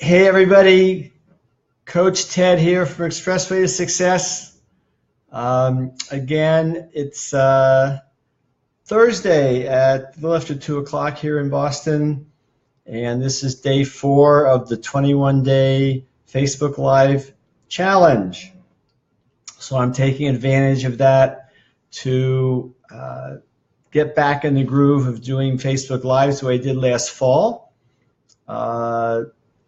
Hey everybody, Coach Ted here from Expressway to Success. Again, it's Thursday at a little after 2 o'clock here in Boston, and this is day 4 of the 21-day Facebook Live challenge. So I'm taking advantage of that to get back in the groove of doing Facebook Lives the way I did last fall.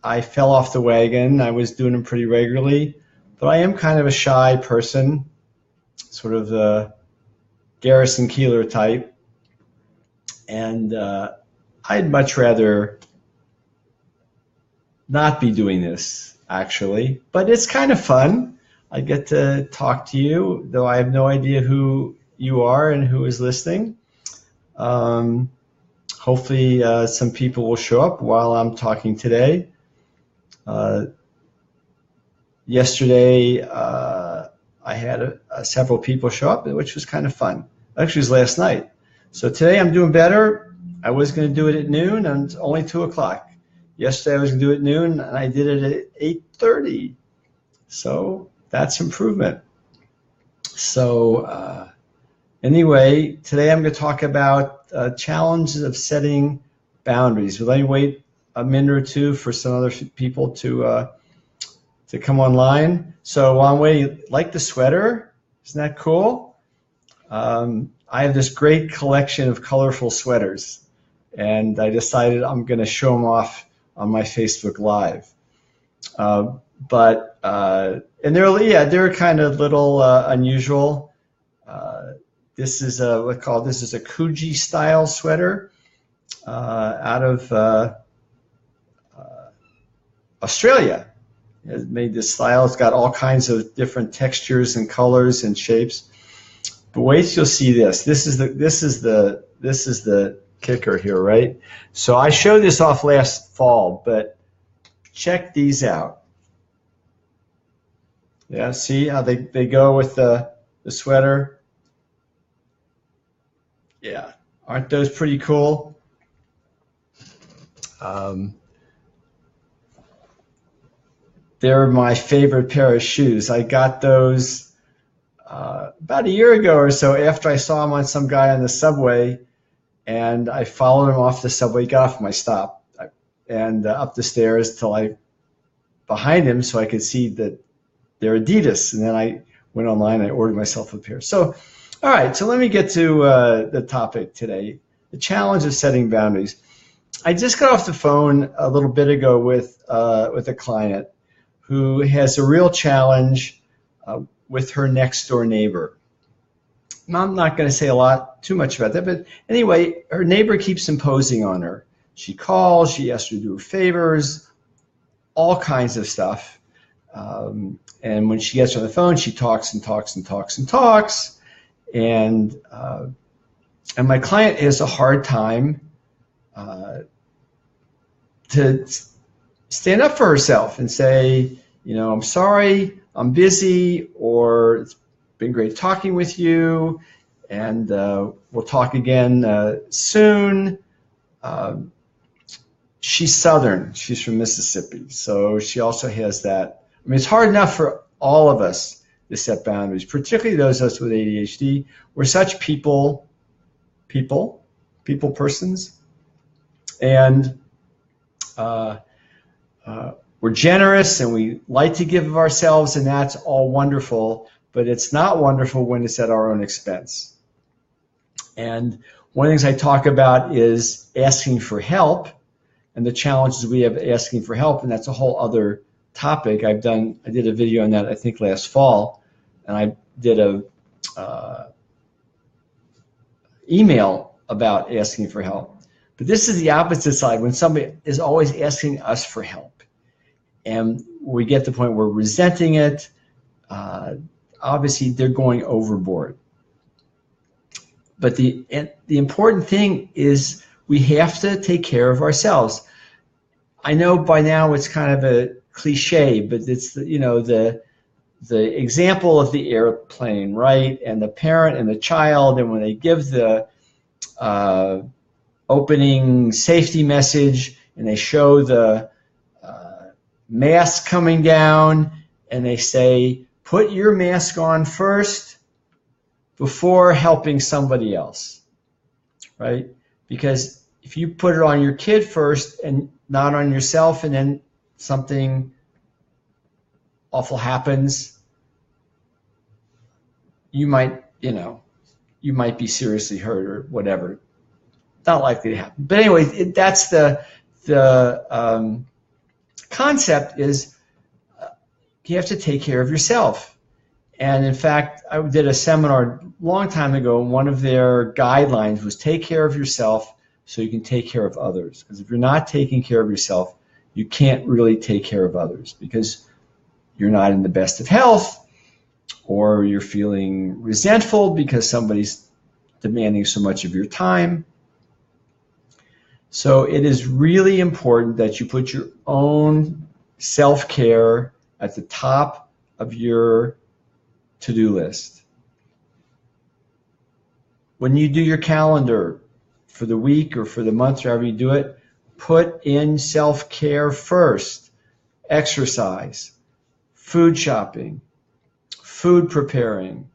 I fell off the wagon. I was doing them pretty regularly, but I am kind of a shy person, sort of the Garrison Keillor type, and I'd much rather not be doing this, actually, but it's kind of fun. I get to talk to you, though I have no idea who you are and who is listening. Hopefully some people will show up while I'm talking today. Yesterday, I had several people show up, which was kind of fun. Actually, it was last night. So today I'm doing better. I was going to do it at noon, and it's only 2 o'clock. Yesterday I was going to do it at noon, and I did it at 8:30. So that's improvement. So anyway, today I'm going to talk about challenges of setting boundaries. Let me wait a minute or two for some other people to come online. So while I'm waiting, like the sweater, isn't that cool? I have this great collection of colorful sweaters, and I decided I'm going to show them off on my Facebook Live. And they're kind of little unusual. This is a Kuji style sweater out of Australia. It made this style. It's got all kinds of different textures and colors and shapes. But wait till you'll see this. This is the kicker here, right? So I showed this off last fall, but check these out. Yeah, see how they go with the sweater? Yeah, aren't those pretty cool? They're my favorite pair of shoes. I got those about a year ago or so after I saw them on some guy on the subway, and I followed him off the subway. He got off my stop and up the stairs till behind him so I could see that they're Adidas, and then I went online and I ordered myself a pair. So, all right, so let me get to the topic today, the challenge of setting boundaries. I just got off the phone a little bit ago with a client who has a real challenge with her next door neighbor. I'm not going to say too much about that, but anyway, her neighbor keeps imposing on her. She calls, she asks her to do her favors, all kinds of stuff. And when she gets on the phone, she talks and talks and talks and talks. And my client has a hard time to stand up for herself and say, I'm sorry, I'm busy, or it's been great talking with you, and we'll talk again soon. She's Southern. She's from Mississippi, so she also has that. I mean, it's hard enough for all of us to set boundaries, particularly those of us with ADHD. We're such people persons, and we're generous and we like to give of ourselves, and that's all wonderful, but it's not wonderful when it's at our own expense. And one of the things I talk about is asking for help and the challenges we have asking for help, and that's a whole other topic. I did a video on that, I think, last fall, and I did a email about asking for help. But this is the opposite side, when somebody is always asking us for help. And we get to the point where we're resenting it. Obviously, they're going overboard. But the important thing is we have to take care of ourselves. I know by now it's kind of a cliche, but it's the example of the airplane, right? And the parent and the child, and when they give the opening safety message and they show the mask coming down, and they say, put your mask on first before helping somebody else, right? Because if you put it on your kid first and not on yourself, and then something awful happens, you might be seriously hurt or whatever. Not likely to happen. But anyway, that's the concept is you have to take care of yourself. And in fact, I did a seminar a long time ago, and one of their guidelines was take care of yourself so you can take care of others. Because if you're not taking care of yourself, you can't really take care of others, because you're not in the best of health, or you're feeling resentful because somebody's demanding so much of your time. So it is really important that you put your own self-care at the top of your to-do list. When you do your calendar for the week or for the month, or however you do it, put in self-care first. Exercise, food shopping, food preparing,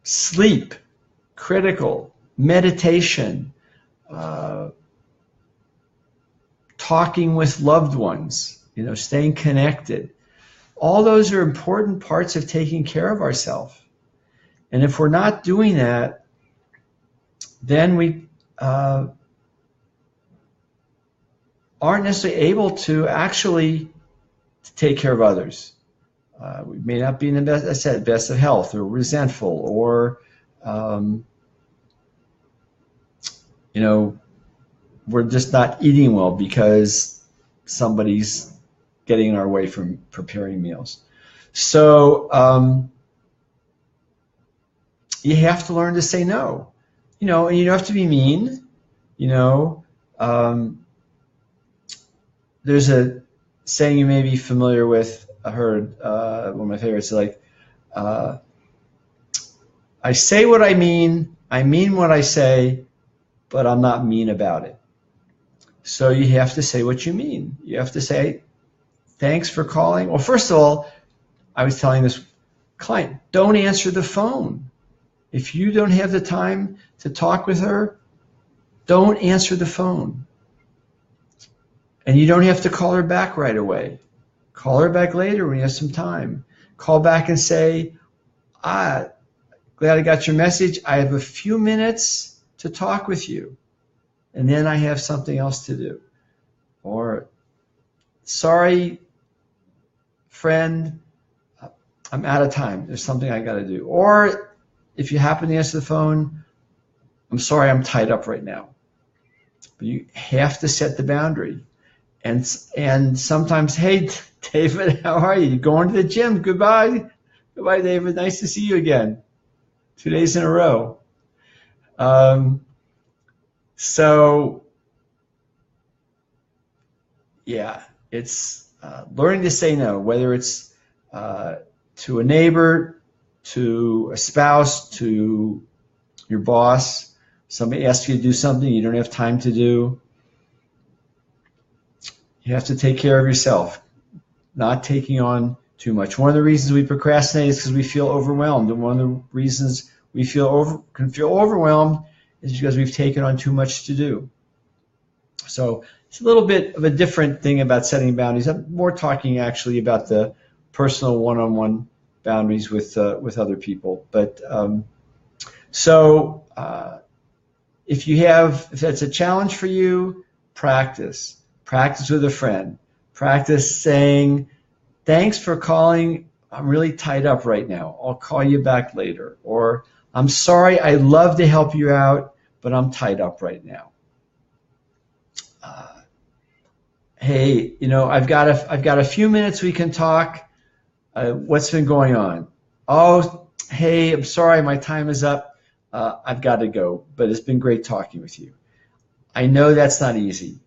sleep, critical, meditation, talking with loved ones, staying connected. All those are important parts of taking care of ourselves. And if we're not doing that, then we aren't necessarily able to actually take care of others. We may not be in the best, I said, best of health, or resentful, or we're just not eating well because somebody's getting in our way from preparing meals. So you have to learn to say no, and you don't have to be mean. There's a saying you may be familiar with. I heard one of my favorites, like, I say what I mean what I say, but I'm not mean about it. So you have to say what you mean. You have to say, thanks for calling. Well, first of all, I was telling this client, don't answer the phone. If you don't have the time to talk with her, don't answer the phone. And you don't have to call her back right away. Call her back later when you have some time. Call back and say, glad I got your message. I have a few minutes to talk with you, and then I have something else to do. Or, sorry, friend, I'm out of time. There's something I got to do. Or if you happen to answer the phone, I'm sorry, I'm tied up right now. But you have to set the boundary. And sometimes, hey, David, how are you? Going to the gym? Goodbye. Goodbye, David. Nice to see you again. 2 days in a row. So, yeah, it's learning to say no, whether it's to a neighbor, to a spouse, to your boss. Somebody asks you to do something you don't have time to do. You have to take care of yourself, not taking on too much. One of the reasons we procrastinate is because we feel overwhelmed. And one of the reasons we can feel overwhelmed is because we've taken on too much to do. So it's a little bit of a different thing about setting boundaries. I'm more talking actually about the personal one-on-one boundaries with other people. But if that's a challenge for you, practice with a friend. Practice saying, thanks for calling. I'm really tied up right now. I'll call you back later. Or, I'm sorry, I'd love to help you out, but I'm tied up right now. Hey, I've got a few minutes we can talk. What's been going on? Oh, hey, I'm sorry, my time is up. I've got to go, but it's been great talking with you. I know that's not easy,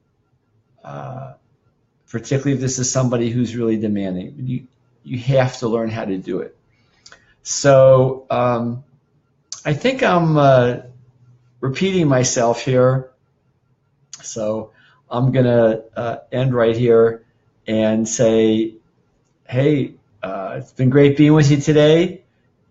particularly if this is somebody who's really demanding. You have to learn how to do it. So I think I'm repeating myself here. So I'm going to end right here and say, hey, it's been great being with you today.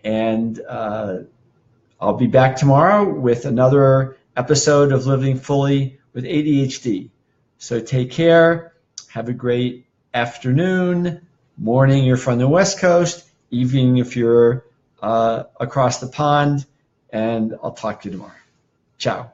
And I'll be back tomorrow with another episode of Living Fully with ADHD. So take care. Have a great afternoon, morning, you're from the West Coast, evening if you're across the pond, and I'll talk to you tomorrow. Ciao.